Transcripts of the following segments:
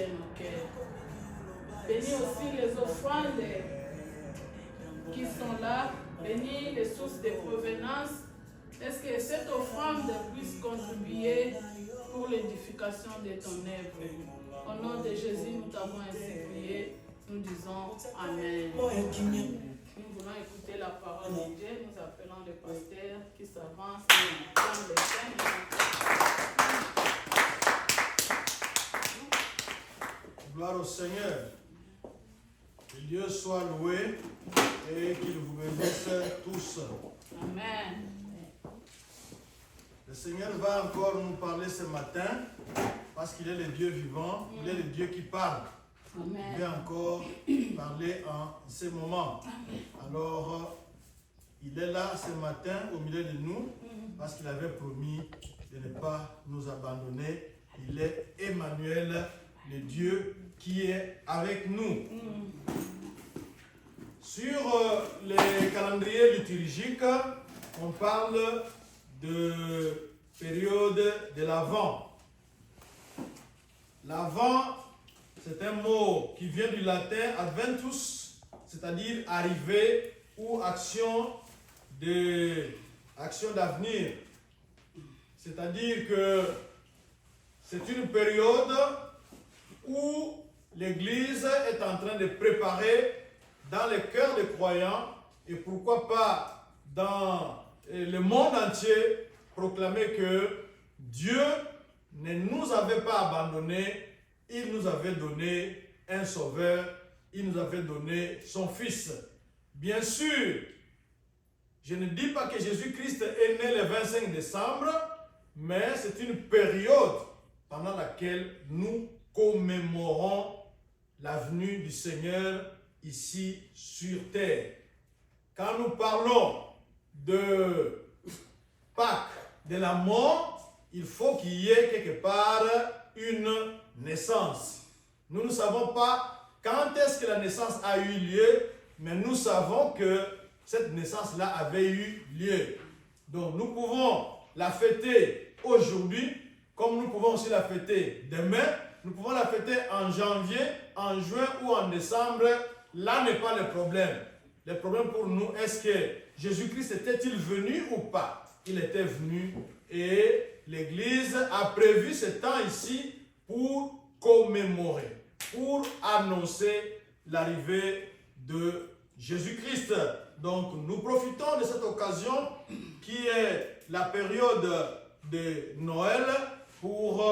nos cœurs. Bénis aussi les offrandes qui sont là. Bénis les sources de provenance. Est-ce que cette offrande puisse contribuer pour l'édification de ton œuvre? Au nom de Jésus, nous t'avons ainsi prié. Nous disons Amen. Nous voulons écouter la parole de Dieu. Nous appelons le pasteur qui s'avance dans le Gloire au Seigneur. Que Dieu soit loué et qu'il vous bénisse tous. Amen. Le Seigneur va encore nous parler ce matin parce qu'il est le Dieu vivant, il est le Dieu qui parle. Amen. Il va encore parler en ce moment. Alors, il est là ce matin au milieu de nous parce qu'il avait promis de ne pas nous abandonner. Il est Emmanuel, le Dieu qui est avec nous. Sur les calendriers liturgiques, on parle de période de l'Avent. L'Avent, c'est un mot qui vient du latin adventus, c'est-à-dire arrivée ou action d'avenir. C'est-à-dire que c'est une période où l'Église est en train de préparer dans le cœur des croyants et pourquoi pas dans le monde entier proclamer que Dieu ne nous avait pas abandonnés, il nous avait donné un sauveur, il nous avait donné son fils. Bien sûr, je ne dis pas que Jésus-Christ est né le 25 décembre, mais c'est une période pendant laquelle nous commémorons la venue du Seigneur ici sur terre. Quand nous parlons de Pâques, de la mort, il faut qu'il y ait quelque part une naissance. Nous ne savons pas quand est-ce que la naissance a eu lieu, mais nous savons que cette naissance-là avait eu lieu. Donc nous pouvons la fêter aujourd'hui, comme nous pouvons aussi la fêter demain. Nous pouvons la fêter en janvier, en juin ou en décembre. Là n'est pas le problème. Le problème pour nous, est-ce que Jésus-Christ était-il venu ou pas? Il était venu et l'Église a prévu ce temps ici pour commémorer, pour annoncer l'arrivée de Jésus-Christ. Donc nous profitons de cette occasion qui est la période de Noël pour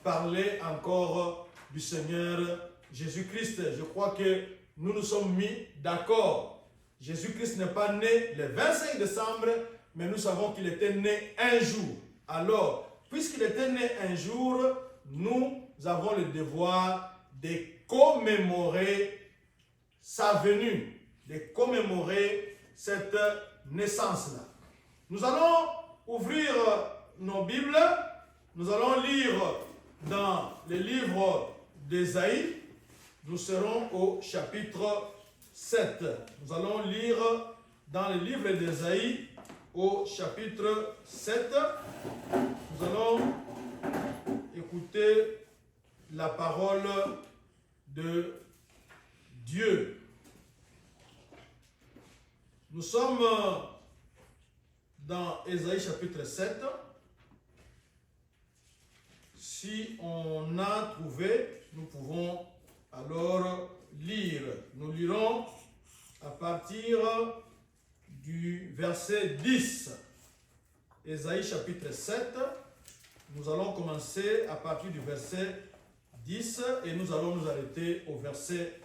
parler encore du Seigneur Jésus-Christ. Je crois que nous nous sommes mis d'accord. Jésus-Christ n'est pas né le 25 décembre, mais nous savons qu'il était né un jour. Alors, puisqu'il était né un jour, nous avons le devoir de commémorer sa venue, de commémorer cette naissance-là. Nous allons ouvrir nos Bibles, nous allons lire dans le livre d'Ésaïe, nous serons au chapitre 7. Nous allons lire dans le livre d'Ésaïe au chapitre 7. Nous allons écouter la parole de Dieu. Nous sommes dans Ésaïe chapitre 7. Si on a trouvé, nous pouvons alors lire. Nous lirons à partir du verset 10. Ésaïe chapitre 7. Nous allons commencer à partir du verset 10 et nous allons nous arrêter au verset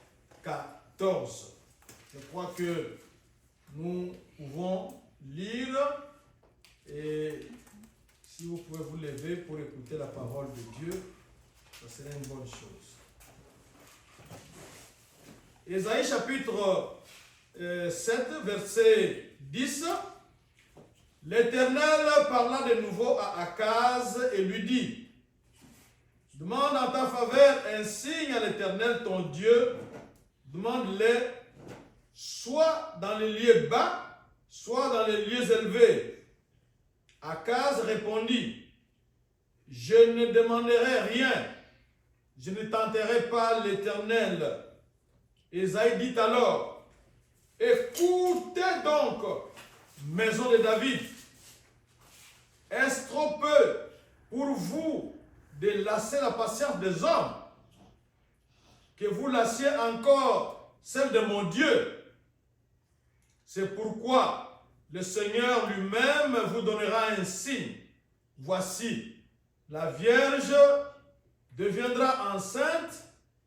14. Je crois que nous pouvons lire et si vous pouvez vous lever pour écouter la parole de Dieu, ça serait une bonne chose. Ésaïe chapitre 7, verset 10. L'Éternel parla de nouveau à Akaz et lui dit: demande en ta faveur un signe à l'Éternel ton Dieu, demande-le soit dans les lieux bas, soit dans les lieux élevés. Akaz répondit: je ne demanderai rien, je ne tenterai pas l'Éternel. Ésaïe dit alors, écoutez donc, maison de David, est-ce trop peu pour vous de lasser la patience des hommes, que vous lassiez encore celle de mon Dieu? C'est pourquoi le Seigneur lui-même vous donnera un signe. Voici, la Vierge deviendra enceinte,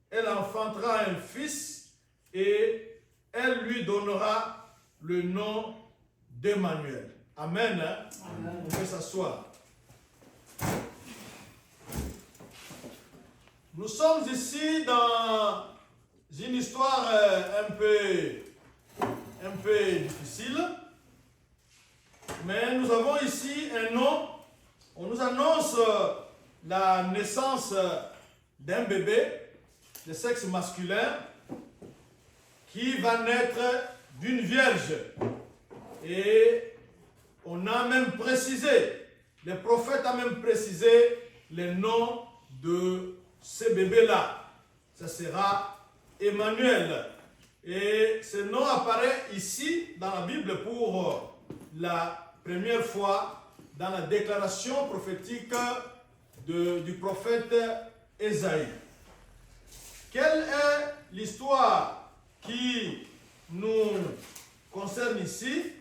elle enfantera un fils et elle lui donnera le nom d'Emmanuel. Amen. Amen. On peut s'asseoir. Nous sommes ici dans une histoire un peu difficile, mais nous avons ici un nom. On nous annonce la naissance d'un bébé de sexe masculin qui va naître d'une vierge. Et on a même précisé, le prophète a même précisé le nom de ce bébé-là. Ce sera Emmanuel. Et ce nom apparaît ici dans la Bible pour la première fois dans la déclaration prophétique du prophète Ésaïe. Quelle est l'histoire qui nous concerne ici?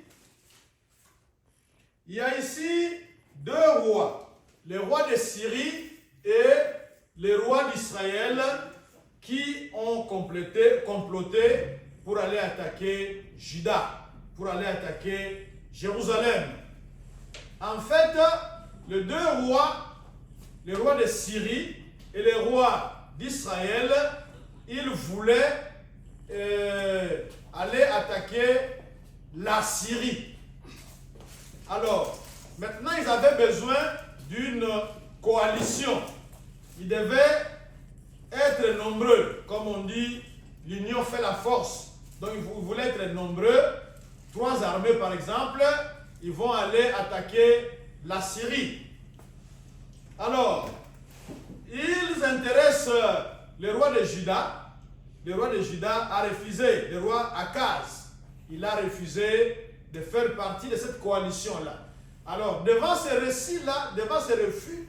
Il y a ici deux rois, le roi de Syrie et le roi d'Israël, qui ont comploté pour aller attaquer Juda, pour aller attaquer Jérusalem. En fait, les deux rois, le roi de Syrie et le roi d'Israël, ils voulaient aller attaquer la Syrie. Alors, maintenant, ils avaient besoin d'une coalition. Ils devaient être nombreux. Comme on dit, l'union fait la force. Donc, ils voulaient être nombreux. 3 armées, par exemple, ils vont aller attaquer la Syrie. Alors, ils intéressent le roi de Juda. Le roi de Juda a refusé, le roi Akaz. Il a refusé de faire partie de cette coalition-là. Alors, devant ce récit-là, devant ce refus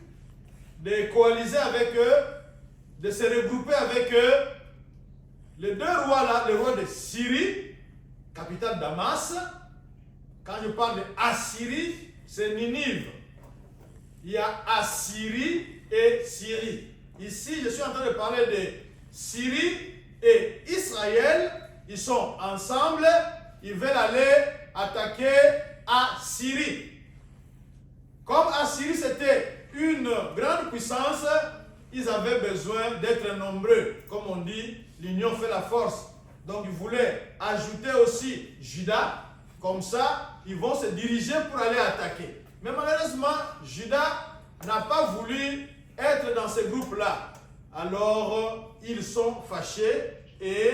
de coaliser avec eux, de se regrouper avec eux, les deux rois-là, le roi de Syrie, capitale Damas, quand je parle de Assyrie, c'est Ninive. Il y a Assyrie et Syrie. Ici, je suis en train de parler de Syrie et Israël. Ils sont ensemble, ils veulent aller attaquer Assyrie. Comme Assyrie c'était une grande puissance, ils avaient besoin d'être nombreux. Comme on dit, l'union fait la force. Donc ils voulaient ajouter aussi Juda. Comme ça, ils vont se diriger pour aller attaquer. Mais malheureusement, Juda n'a pas voulu être dans ce groupe-là. Alors, ils sont fâchés et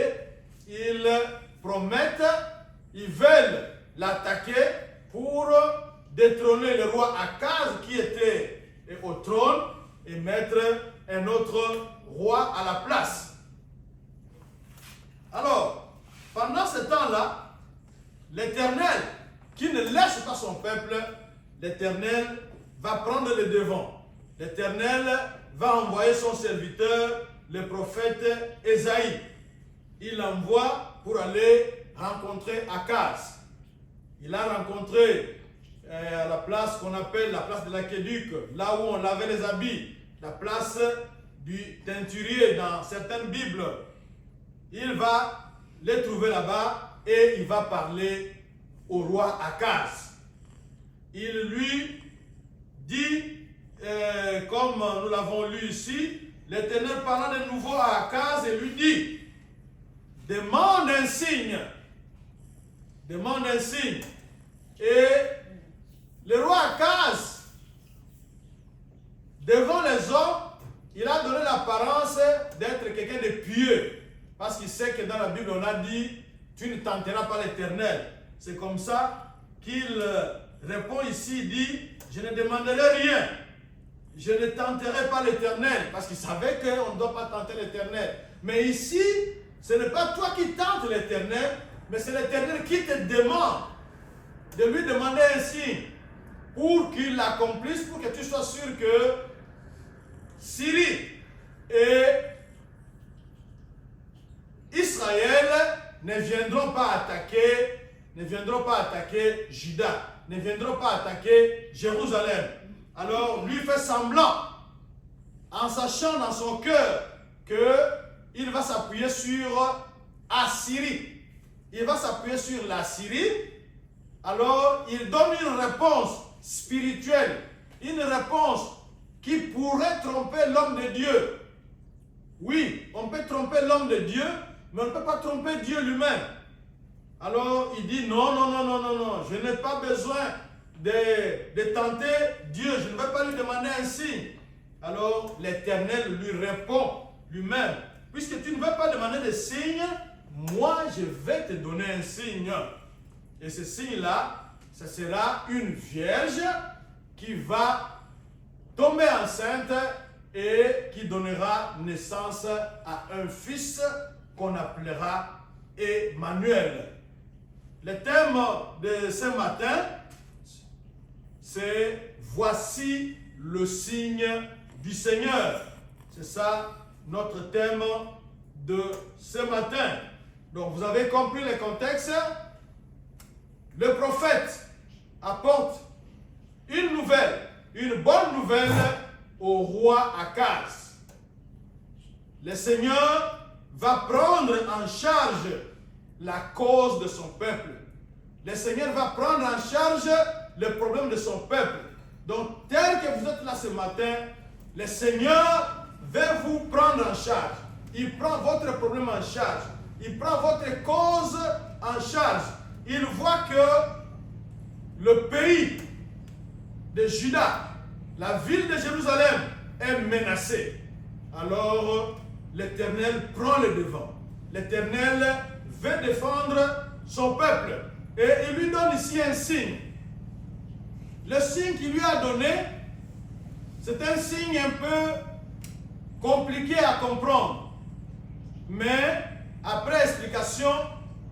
ils promettent, ils veulent l'attaquer pour détrôner le roi Akaz qui était au trône et mettre un autre roi à la place. Alors, pendant ce temps-là, l'Éternel, qui ne laisse pas son peuple, l'Éternel va prendre le devant. L'Éternel va envoyer son serviteur, le prophète Ésaïe. Il l'envoie pour aller rencontrer Akaz. Il a rencontré à la place qu'on appelle la place de l'aqueduc, là où on lavait les habits, la place du teinturier dans certaines Bibles. Il va les trouver là-bas et il va parler au roi Akaz. Il lui dit, comme nous l'avons lu ici, l'Éternel parla de nouveau à Akaz et lui dit, demande un signe. Demande un signe. Et le roi Akaz, devant les hommes, il a donné l'apparence d'être quelqu'un de pieux. Parce qu'il sait que dans la Bible, on a dit, tu ne tenteras pas l'Éternel. C'est comme ça qu'il répond ici, il dit, je ne demanderai rien. je ne tenterai pas l'Éternel, parce qu'il savait qu'on ne doit pas tenter l'Éternel. Mais ici, ce n'est pas toi qui tentes l'Éternel, mais c'est l'Éternel qui te demande de lui demander un signe pour qu'il l'accomplisse, pour que tu sois sûr que Syrie et Israël ne viendront pas attaquer Juda, ne viendront pas attaquer Jérusalem. Alors lui fait semblant, en sachant dans son cœur qu'il va s'appuyer sur Assyrie. Il va s'appuyer sur la Syrie. Alors il donne une réponse spirituelle, une réponse qui pourrait tromper l'homme de Dieu. Oui, on peut tromper l'homme de Dieu, mais on ne peut pas tromper Dieu lui-même. Alors il dit non, je n'ai pas besoin de tenter Dieu, je ne vais pas lui demander un signe. Alors l'Éternel lui répond lui-même, puisque tu ne veux pas demander de signe, moi je vais te donner un signe. Et ce signe-là, ce sera une vierge qui va tomber enceinte et qui donnera naissance à un fils qu'on appellera Emmanuel. Le thème de ce matin, c'est « Voici le signe du Seigneur ». C'est ça notre thème de ce matin. Donc vous avez compris le contexte. Le prophète apporte une nouvelle, une bonne nouvelle au roi Akaz. Le Seigneur va prendre en charge la cause de son peuple. Le Seigneur va prendre en charge le problème de son peuple. Donc, tel que vous êtes là ce matin, le Seigneur va vous prendre en charge. Il prend votre problème en charge. Il prend votre cause en charge. Il voit que le pays de Juda, la ville de Jérusalem, est menacée. Alors, l'Éternel prend le devant. L'Éternel veut défendre son peuple. Et il lui donne ici un signe. Le signe qu'il lui a donné, c'est un signe un peu compliqué à comprendre. Mais après explication,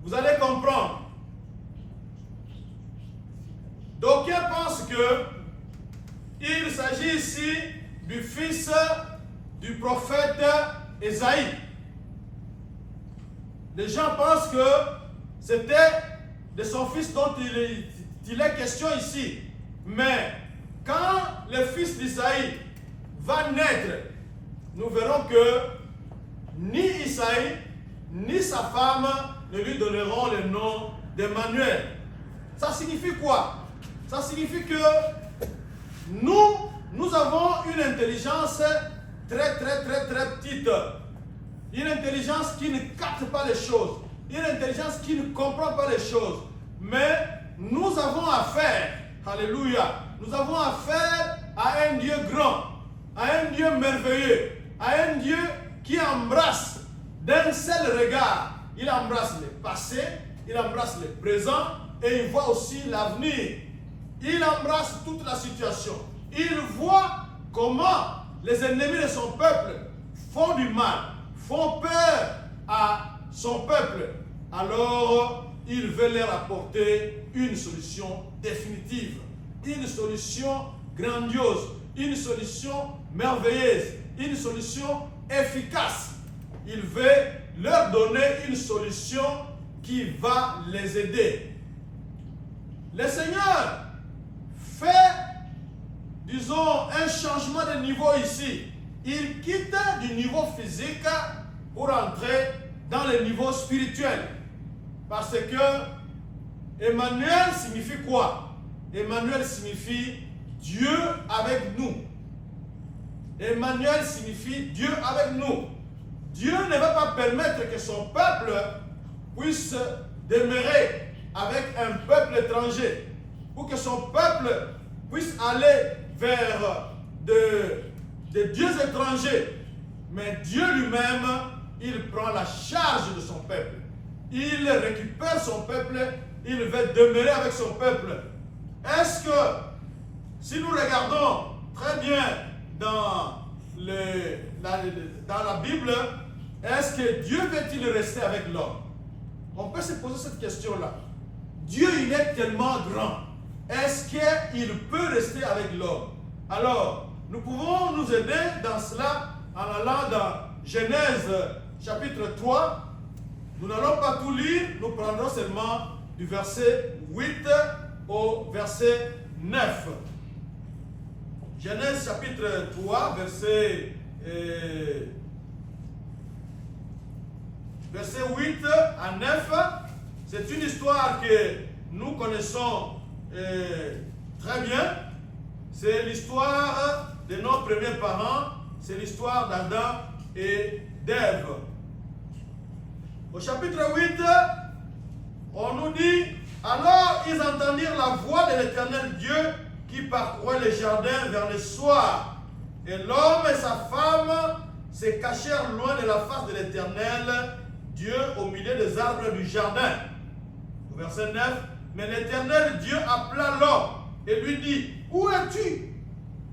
vous allez comprendre. D'aucuns pensent qu'il s'agit ici du fils du prophète Ésaïe. Les gens pensent que c'était de son fils dont il est question ici. Mais quand le fils d'Isaïe va naître, nous verrons que ni Isaïe ni sa femme ne lui donneront le nom d'Emmanuel. Ça signifie quoi? Ça signifie que nous avons une intelligence très petite. Une intelligence qui ne capte pas les choses. Une intelligence qui ne comprend pas les choses. Mais nous avons affaire, alléluia, nous avons affaire à un Dieu grand, à un Dieu merveilleux, à un Dieu qui embrasse d'un seul regard. Il embrasse le passé, il embrasse le présent et il voit aussi l'avenir. Il embrasse toute la situation. Il voit comment les ennemis de son peuple font du mal, font peur à son peuple. Alors, il veut leur apporter une solution définitive, une solution grandiose, une solution merveilleuse, une solution efficace. Il veut leur donner une solution qui va les aider. Le Seigneur fait, disons, un changement de niveau ici. Il quitte du niveau physique pour entrer dans le niveau spirituel. Parce que Emmanuel signifie quoi? Emmanuel signifie Dieu avec nous. Emmanuel signifie Dieu avec nous. Dieu ne va pas permettre que son peuple puisse demeurer avec un peuple étranger. Pour que son peuple puisse aller vers des dieux étrangers. Mais Dieu lui-même, il prend la charge de son peuple. Il récupère son peuple, il veut demeurer avec son peuple. Est-ce que, si nous regardons très bien dans la Bible, est-ce que Dieu peut-il rester avec l'homme? On peut se poser cette question-là. Dieu, il est tellement grand. Est-ce qu'il peut rester avec l'homme? Alors, nous pouvons nous aider dans cela en allant dans Genèse chapitre 3. Nous n'allons pas tout lire, nous prendrons seulement du verset 8 au verset 9. Genèse chapitre 3, verset 8 à 9. C'est une histoire que nous connaissons très bien. C'est l'histoire de nos premiers parents. C'est l'histoire d'Adam et d'Ève. Au chapitre 8, on nous dit: alors ils entendirent la voix de l'Éternel Dieu qui parcourait les jardins vers le soir. Et l'homme et sa femme se cachèrent loin de la face de l'Éternel Dieu au milieu des arbres du jardin. Au verset 9, mais l'Éternel Dieu appela l'homme et lui dit: où es-tu?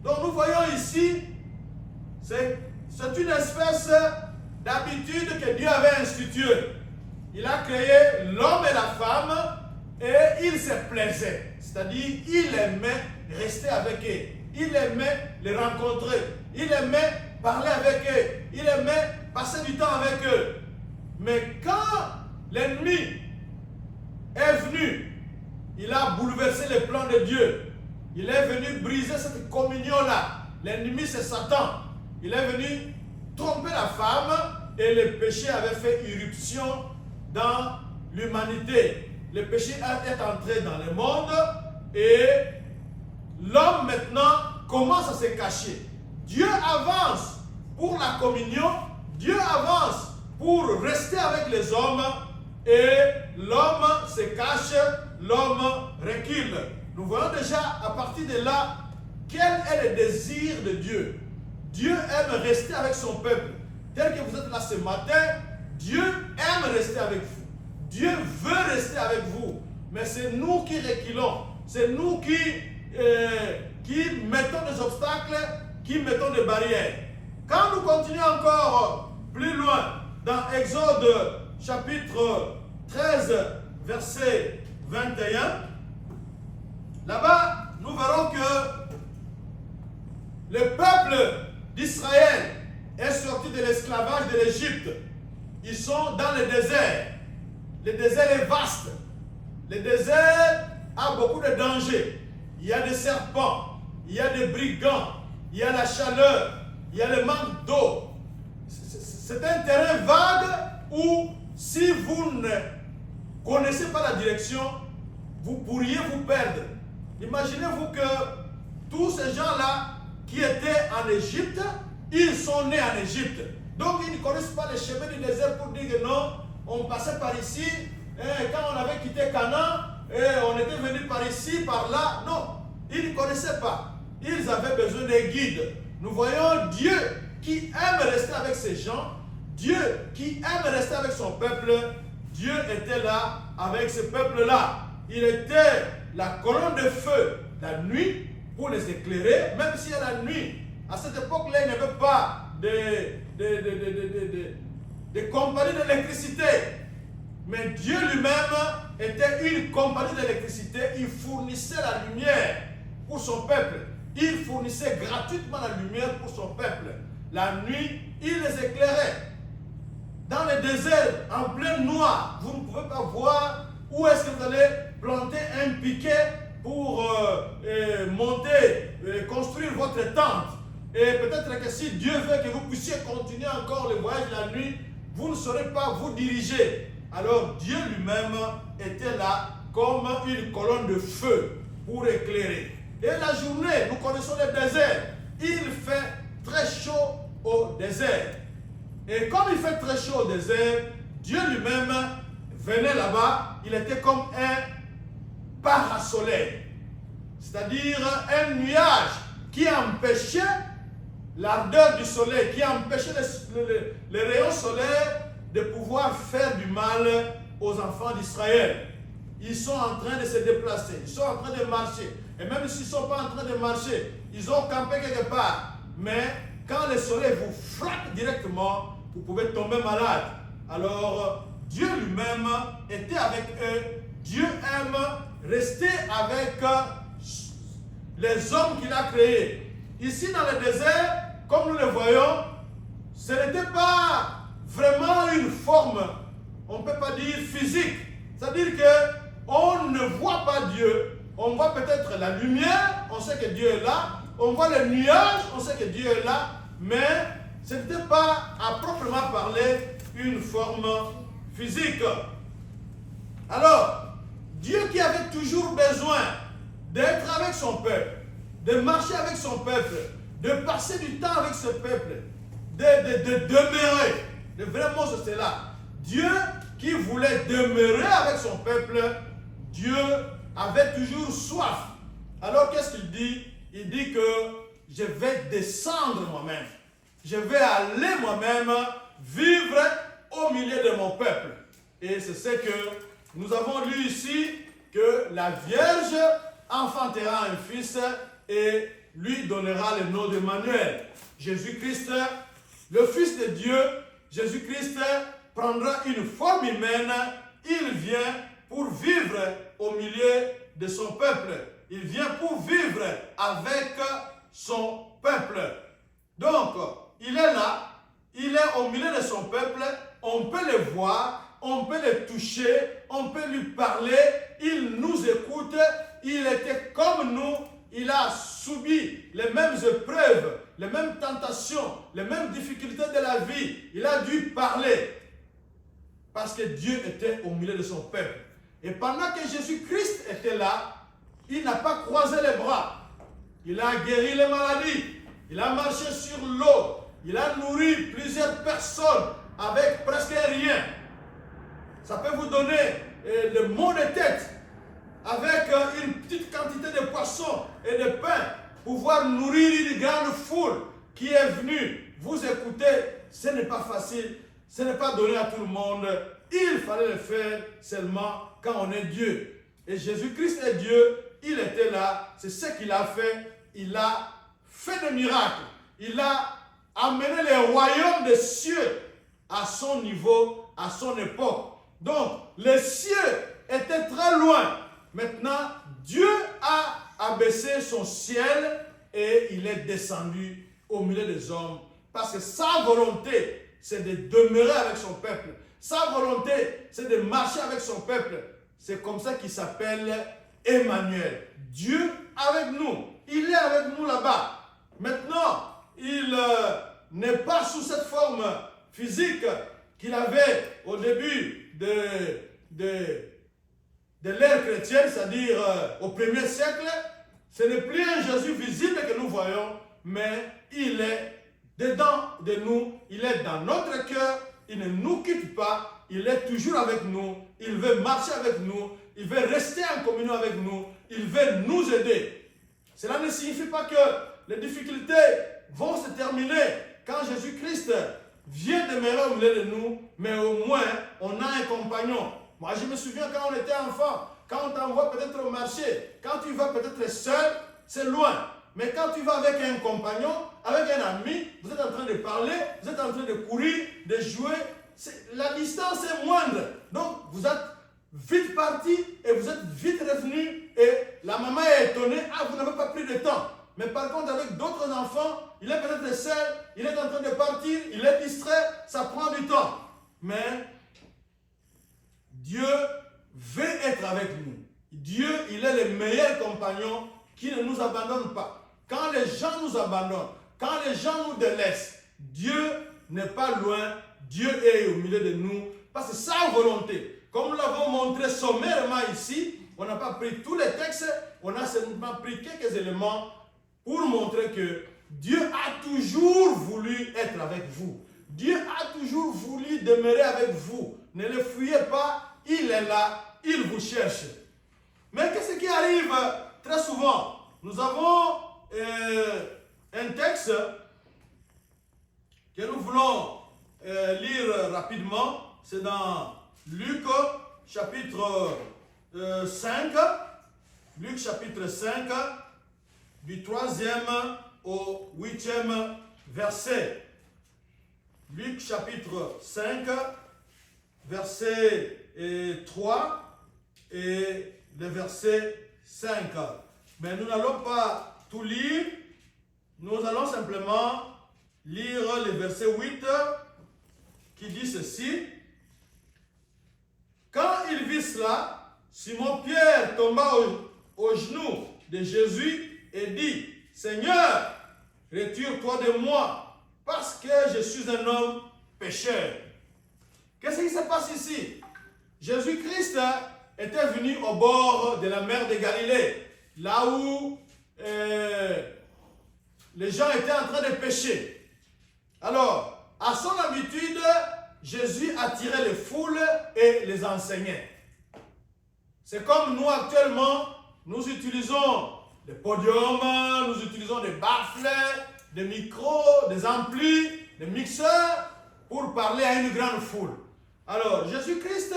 Donc nous voyons ici, c'est une espèce d'habitude que Dieu avait instituée. Il a créé l'homme et la femme et il se plaisait. C'est-à-dire, il aimait rester avec eux. Il aimait les rencontrer. Il aimait parler avec eux. Il aimait passer du temps avec eux. Mais quand l'ennemi est venu, il a bouleversé les plans de Dieu. Il est venu briser cette communion-là. L'ennemi, c'est Satan. Il est venu tromper la femme et le péché avait fait irruption dans l'humanité. Le péché est entré dans le monde et l'homme maintenant commence à se cacher. Dieu avance pour la communion, Dieu avance pour rester avec les hommes et l'homme se cache, l'homme recule. Nous voyons déjà à partir de là quel est le désir de Dieu. Dieu aime rester avec son peuple. Tel que vous êtes là ce matin, Dieu aime rester avec vous. Dieu veut rester avec vous. Mais c'est nous qui reculons. C'est nous qui mettons des obstacles, qui mettons des barrières. Quand nous continuons encore plus loin, dans Exode chapitre 13, verset 21, là-bas, nous verrons que le peuple d'Israël est sorti de l'esclavage de l'Égypte. Ils sont dans le désert. Le désert est vaste. Le désert a beaucoup de dangers. Il y a des serpents, il y a des brigands, il y a la chaleur, il y a le manque d'eau. C'est un terrain vague où, si vous ne connaissez pas la direction, vous pourriez vous perdre. Imaginez-vous que tous ces gens-là qui étaient en Égypte, ils sont nés en Égypte. Donc ils ne connaissent pas les chemins du désert pour dire que non, on passait par ici, et quand on avait quitté Canaan, et on était venu par ici, par là. Non, ils ne connaissaient pas. Ils avaient besoin d'un guide. Nous voyons Dieu qui aime rester avec ses gens, Dieu qui aime rester avec son peuple. Dieu était là avec ce peuple-là. Il était la colonne de feu la nuit pour les éclairer, même si à la nuit, à cette époque-là, il n'y avait pas de compagnie d'électricité. Mais Dieu lui-même était une compagnie d'électricité. Il fournissait la lumière pour son peuple. Il fournissait gratuitement la lumière pour son peuple. La nuit, il les éclairait. Dans le désert, en plein noir, vous ne pouvez pas voir où est-ce que vous allez planter un piquet pour monter, construire votre tente. Et peut-être que si Dieu veut que vous puissiez continuer encore le voyage la nuit, vous ne saurez pas vous diriger. Alors Dieu lui-même était là comme une colonne de feu pour éclairer. Et la journée, nous connaissons le désert. Il fait très chaud au désert. Et comme il fait très chaud au désert, Dieu lui-même venait là-bas. Il était comme un parasoleil. C'est-à-dire un nuage qui empêchait l'ardeur du soleil, qui empêchait les rayons solaires de pouvoir faire du mal aux enfants d'Israël. Ils sont en train de se déplacer, ils sont en train de marcher. Et même s'ils ne sont pas en train de marcher, ils ont campé quelque part. mais quand le soleil vous frappe directement, vous pouvez tomber malade. Alors, Dieu lui-même était avec eux. Dieu aime rester avec les hommes qu'il a créés. Ici dans le désert, comme nous le voyons, ce n'était pas vraiment une forme, on ne peut pas dire physique. C'est-à-dire qu'on ne voit pas Dieu. On voit peut-être la lumière, on sait que Dieu est là. On voit les nuages, on sait que Dieu est là. Mais ce n'était pas à proprement parler une forme physique. Alors, Dieu qui avait toujours besoin d'être avec son peuple, de marcher avec son peuple, de passer du temps avec ce peuple, de demeurer, le vrai mot c'est cela. Dieu qui voulait demeurer avec son peuple, Dieu avait toujours soif. Alors qu'est-ce qu'il dit? Il dit que je vais descendre moi-même. Je vais aller moi-même vivre au milieu de mon peuple. Et c'est ce que nous avons lu ici, que la Vierge enfantera un fils et lui donnera le nom d'Emmanuel. Jésus-Christ, le Fils de Dieu, Jésus-Christ prendra une forme humaine. Il vient pour vivre au milieu de son peuple. Il vient pour vivre avec son peuple. Donc, il est là, il est au milieu de son peuple, on peut le voir, on peut le toucher, on peut lui parler, il nous écoute, il était comme nous, il a subi les mêmes épreuves, les mêmes tentations, les mêmes difficultés de la vie. Il a dû parler parce que Dieu était au milieu de son peuple. Et pendant que Jésus-Christ était là, il n'a pas croisé les bras. Il a guéri les maladies, il a marché sur l'eau, il a nourri plusieurs personnes avec presque rien. Ça peut vous donner le mot de tête avec une petite quantité de poissons et de pain, pouvoir nourrir une grande foule qui est venue vous écouter. Ce n'est pas facile, ce n'est pas donné à tout le monde. Il fallait le faire seulement quand on est Dieu. Et Jésus-Christ est Dieu, il était là, c'est ce qu'il a fait. Il a fait des miracles. Il a amené les royaumes des cieux à son niveau, à son époque. Donc, les cieux étaient très loin. Maintenant, Dieu a abaissé son ciel et il est descendu au milieu des hommes. Parce que sa volonté, c'est de demeurer avec son peuple. Sa volonté, c'est de marcher avec son peuple. C'est comme ça qu'il s'appelle Emmanuel. Dieu avec nous. Il est avec nous là-bas. Maintenant, il n'est pas sous cette forme physique qu'il avait au début de l'ère chrétienne, c'est-à-dire au 1er siècle. Ce n'est plus un Jésus visible que nous voyons, mais il est dedans de nous, il est dans notre cœur, il ne nous quitte pas, il est toujours avec nous, il veut marcher avec nous, il veut rester en communion avec nous, il veut nous aider. Cela ne signifie pas que les difficultés vont se terminer quand Jésus-Christ vient demeurer au milieu de nous, mais au moins on a un compagnon. Moi je me souviens quand on était enfant, quand on t'envoie peut-être au marché, quand tu vas peut-être seul, c'est loin. Mais quand tu vas avec un compagnon, avec un ami, vous êtes en train de parler, vous êtes en train de courir, de jouer, la distance est moindre. Donc vous êtes vite parti et vous êtes vite revenu et la maman est étonnée, ah vous n'avez pas pris de temps. Mais par contre avec d'autres enfants, il est peut-être seul, il est en train de partir, il est distrait, ça prend du temps. Mais Dieu veut être avec nous. Dieu, il est le meilleur compagnon qui ne nous abandonne pas. Quand les gens nous abandonnent, quand les gens nous délaissent, Dieu n'est pas loin, Dieu est au milieu de nous, parce que sa volonté, comme nous l'avons montré sommairement ici, on n'a pas pris tous les textes, on a seulement pris quelques éléments pour montrer que Dieu a toujours voulu être avec vous. Dieu a toujours voulu demeurer avec vous. Ne le fuyez pas, il est là, il vous cherche. Mais qu'est-ce qui arrive très souvent? Nous avons un texte que nous voulons lire rapidement. C'est dans Luc chapitre 5. Luc chapitre 5, du 3e au 8e verset. Luc chapitre 5, verset 3 et le verset 5. Mais nous n'allons pas tout lire, nous allons simplement lire le verset 8 qui dit ceci. Quand il vit cela, Simon-Pierre tomba aux genoux de Jésus et dit, « Seigneur, retire-toi de moi, parce que je suis un homme pécheur. » Qu'est-ce qui se passe ici? Jésus-Christ était venu au bord de la mer de Galilée, là où les gens étaient en train de pécher. Alors, à son habitude, Jésus attirait les foules et les enseignait. C'est comme nous actuellement, nous utilisons des podiums, nous utilisons des baffles, des micros, des amplis, des mixeurs pour parler à une grande foule. Alors, Jésus-Christ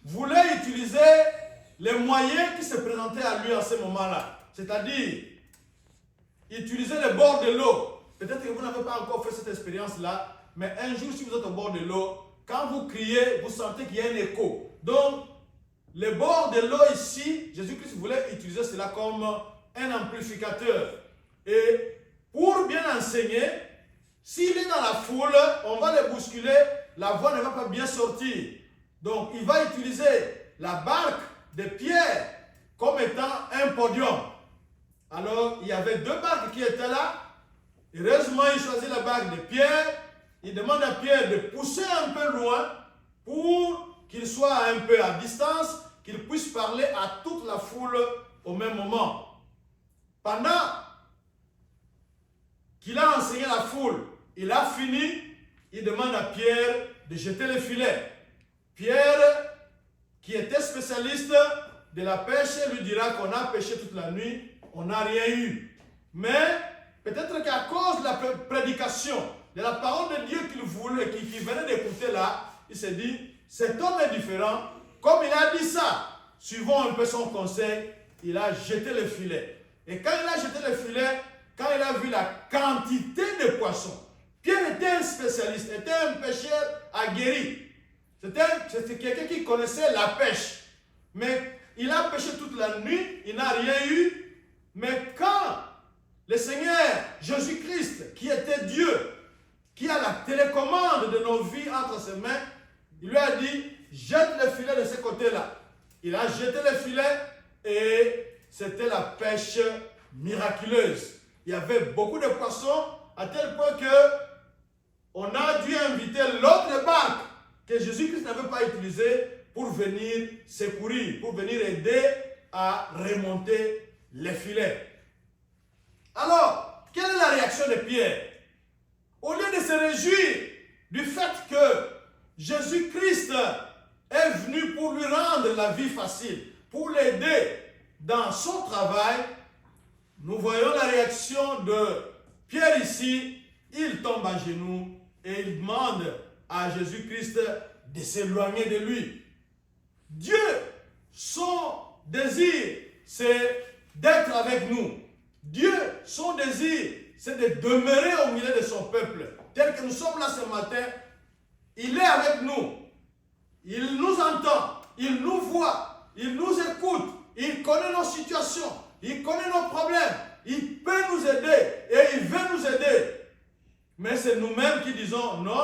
voulait utiliser les moyens qui se présentaient à lui à ce moment-là. C'est-à-dire, utiliser le bord de l'eau. Peut-être que vous n'avez pas encore fait cette expérience-là, mais un jour, si vous êtes au bord de l'eau, quand vous criez, vous sentez qu'il y a un écho. Donc, le bord de l'eau ici, Jésus-Christ voulait utiliser cela comme un amplificateur. Et pour bien enseigner, s'il est dans la foule, on va le bousculer, la voix ne va pas bien sortir. Donc, il va utiliser la barque de Pierre comme étant un podium. Alors, il y avait deux barques qui étaient là. Heureusement, il choisit la barque de Pierre. Il demande à Pierre de pousser un peu loin pour qu'il soit un peu à distance, qu'il puisse parler à toute la foule au même moment. Pendant qu'il a enseigné la foule, il a fini, il demande à Pierre de jeter le filet. Pierre, qui était spécialiste de la pêche, lui dira qu'on a pêché toute la nuit, on n'a rien eu. Mais peut-être qu'à cause de la prédication, de la parole de Dieu qu'il voulait, qu'il venait d'écouter là, il s'est dit, cet homme est différent. Comme il a dit ça, suivant un peu son conseil, il a jeté le filet. Et quand il a jeté le filet, quand il a vu la quantité de poissons, Pierre était un spécialiste, était un pêcheur aguerri. C'était quelqu'un qui connaissait la pêche. Mais il a pêché toute la nuit, il n'a rien eu. Mais quand le Seigneur Jésus-Christ, qui était Dieu, qui a la télécommande de nos vies entre ses mains, il lui a dit, jette le filet de ce côté-là. Il a jeté le filet et c'était la pêche miraculeuse. Il y avait beaucoup de poissons à tel point que on a dû inviter l'autre barque que Jésus-Christ n'avait pas utilisée pour venir secourir, pour venir aider à remonter les filets. Alors, quelle est la réaction de Pierre? Au lieu de se réjouir du fait que Jésus-Christ est venu pour lui rendre la vie facile, pour l'aider dans son travail, nous voyons la réaction de Pierre ici. Il tombe à genoux et il demande à Jésus-Christ de s'éloigner de lui. Dieu, son désir, c'est d'être avec nous. Dieu, son désir, c'est de demeurer au milieu de son peuple. Tel que nous sommes là ce matin, il est avec nous. Il nous entend, il nous voit, il nous écoute, il connaît nos situations, il connaît nos problèmes, il peut nous aider et il veut nous aider. Mais c'est nous-mêmes qui disons, non,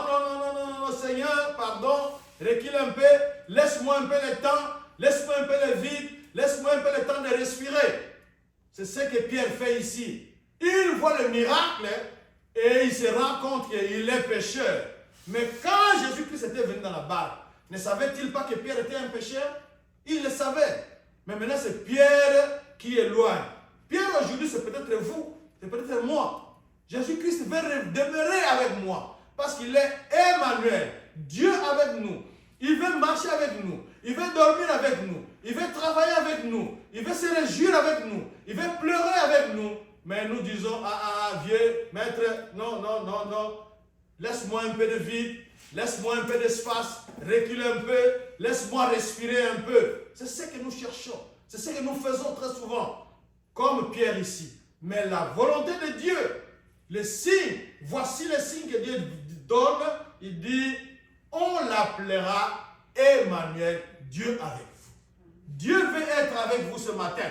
Seigneur, pardon, recule un peu, laisse-moi un peu le temps, laisse-moi un peu le vide, laisse-moi un peu le temps de respirer. C'est ce que Pierre fait ici. Il voit le miracle et il se rend compte qu'il est pécheur. Mais quand Jésus-Christ était venu dans la barque, ne savait-il pas que Pierre était un pécheur? Il le savait. Mais maintenant c'est Pierre qui éloigne. Pierre aujourd'hui c'est peut-être vous, c'est peut-être moi. Jésus-Christ veut demeurer avec moi parce qu'il est Emmanuel, Dieu avec nous. Il veut marcher avec nous, il veut dormir avec nous, il veut travailler avec nous, il veut se réjouir avec nous, il veut pleurer avec nous. Mais nous disons, vieux maître, non, laisse-moi un peu de vide, laisse-moi un peu d'espace, recule un peu, laisse-moi respirer un peu. C'est ce que nous cherchons, c'est ce que nous faisons très souvent, comme Pierre ici. mais la volonté de Dieu. Les signes, voici les signes que Dieu donne. Il dit, on l'appellera Emmanuel, Dieu avec vous. Dieu veut être avec vous ce matin.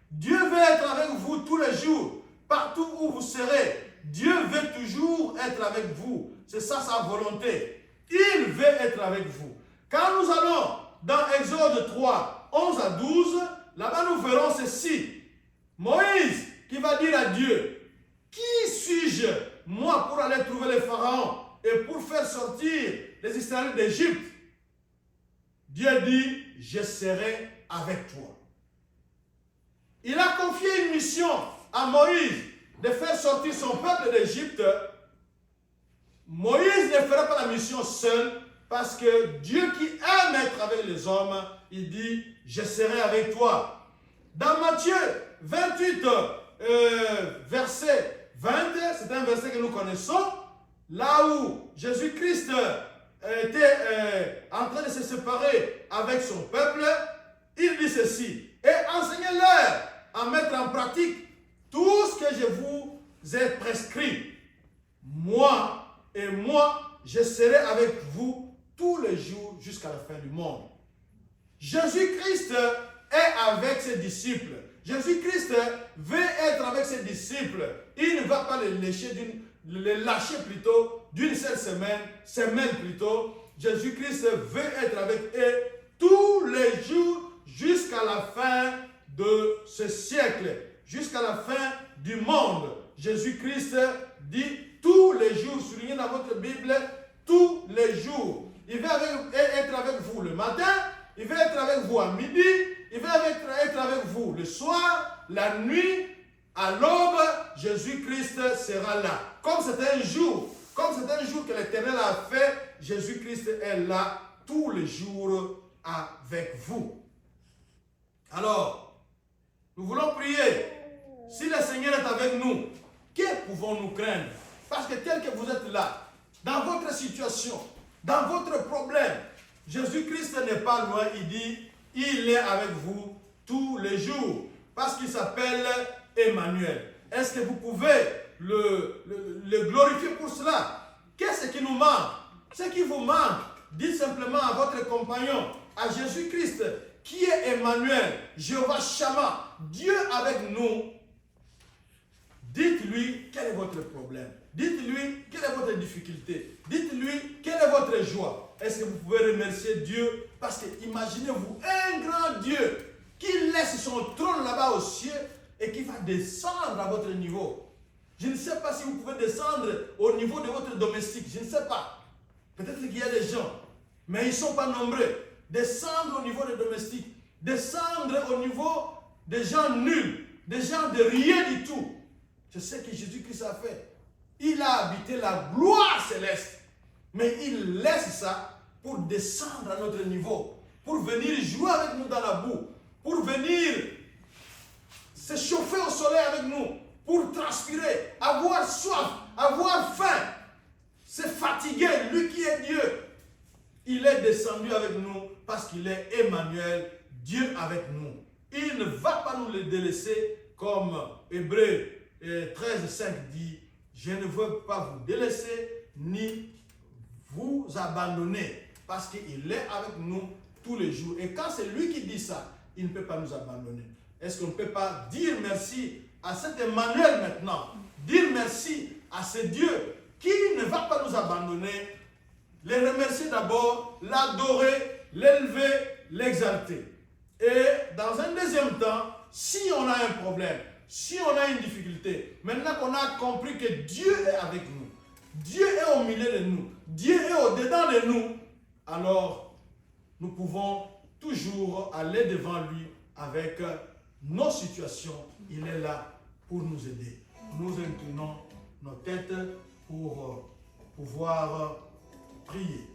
Dieu veut être avec vous tous les jours, partout où vous serez. Dieu veut toujours être avec vous. C'est ça sa volonté. Il veut être avec vous. Quand nous allons dans Exode 3, 11 à 12, là-bas nous verrons ceci. Moïse qui va dire à Dieu, qui suis-je, moi, pour aller trouver le Pharaon et pour faire sortir les Israélites d'Égypte? Dieu dit, je serai avec toi. Il a confié une mission à Moïse de faire sortir son peuple d'Égypte. Moïse ne fera pas la mission seul parce que Dieu qui aime être avec les hommes, il dit, je serai avec toi. Dans Matthieu 28, verset 20, c'est un verset que nous connaissons, là où Jésus-Christ était en train de se séparer avec son peuple, il dit ceci, et enseignez-leur à mettre en pratique tout ce que je vous ai prescrit. Moi, je serai avec vous tous les jours jusqu'à la fin du monde. Jésus-Christ est avec ses disciples. Jésus-Christ veut être avec ses disciples. Il ne va pas les lâcher plutôt d'une seule semaine plutôt. Jésus-Christ veut être avec eux tous les jours jusqu'à la fin de ce siècle, jusqu'à la fin du monde. Jésus-Christ dit tous les jours, soulignez dans votre Bible, tous les jours. Il veut être avec vous le matin, il veut être avec vous à midi, il veut être avec vous le soir, la nuit, à l'aube, Jésus-Christ sera là. Comme c'est un jour que l'Éternel a fait, Jésus-Christ est là tous les jours avec vous. Alors, nous voulons prier. Si le Seigneur est avec nous, que pouvons-nous craindre? Parce que tel que vous êtes là, dans votre situation, dans votre problème, Jésus-Christ n'est pas loin, il dit, il est avec vous tous les jours. Parce qu'il s'appelle Emmanuel. Est-ce que vous pouvez le glorifier pour cela? Qu'est-ce qui nous manque? Ce qui vous manque, dites simplement à votre compagnon, à Jésus-Christ, qui est Emmanuel, Jéhovah Shammah, Dieu avec nous. Dites-lui quel est votre problème. Dites-lui quelle est votre difficulté. Dites-lui quelle est votre joie. Est-ce que vous pouvez remercier Dieu? Parce que imaginez-vous un grand Dieu qui laisse son trône là-bas au ciel et qui va descendre à votre niveau. Je ne sais pas si vous pouvez descendre au niveau de votre domestique. Je ne sais pas. Peut-être qu'il y a des gens, mais ils ne sont pas nombreux. Descendre au niveau des domestiques. Descendre au niveau des gens nuls. Des gens de rien du tout. Je sais que Jésus-Christ a fait. Il a habité la gloire céleste. Mais il laisse ça pour descendre à notre niveau. Pour venir jouer avec nous dans la boue. Pour venir se chauffer au soleil avec nous. Pour transpirer. Avoir soif. Avoir faim. Se fatiguer. Lui qui est Dieu. Il est descendu avec nous parce qu'il est Emmanuel. Dieu avec nous. Il ne va pas nous le délaisser comme Hébreux 13:5 dit, je ne veux pas vous délaisser ni vous abandonner parce qu'il est avec nous tous les jours. Et quand c'est lui qui dit ça, il ne peut pas nous abandonner. Est-ce qu'on ne peut pas dire merci à cet Emmanuel maintenant? Dire merci à ce Dieu qui ne va pas nous abandonner. Les remercier d'abord, l'adorer, l'élever, l'exalter. Et dans un deuxième temps, si on a un problème, si on a une difficulté, maintenant qu'on a compris que Dieu est avec nous, Dieu est au milieu de nous, Dieu est au-dedans de nous, alors nous pouvons toujours aller devant lui avec nos situations. Il est là pour nous aider. Nous inclinons nos têtes pour pouvoir prier.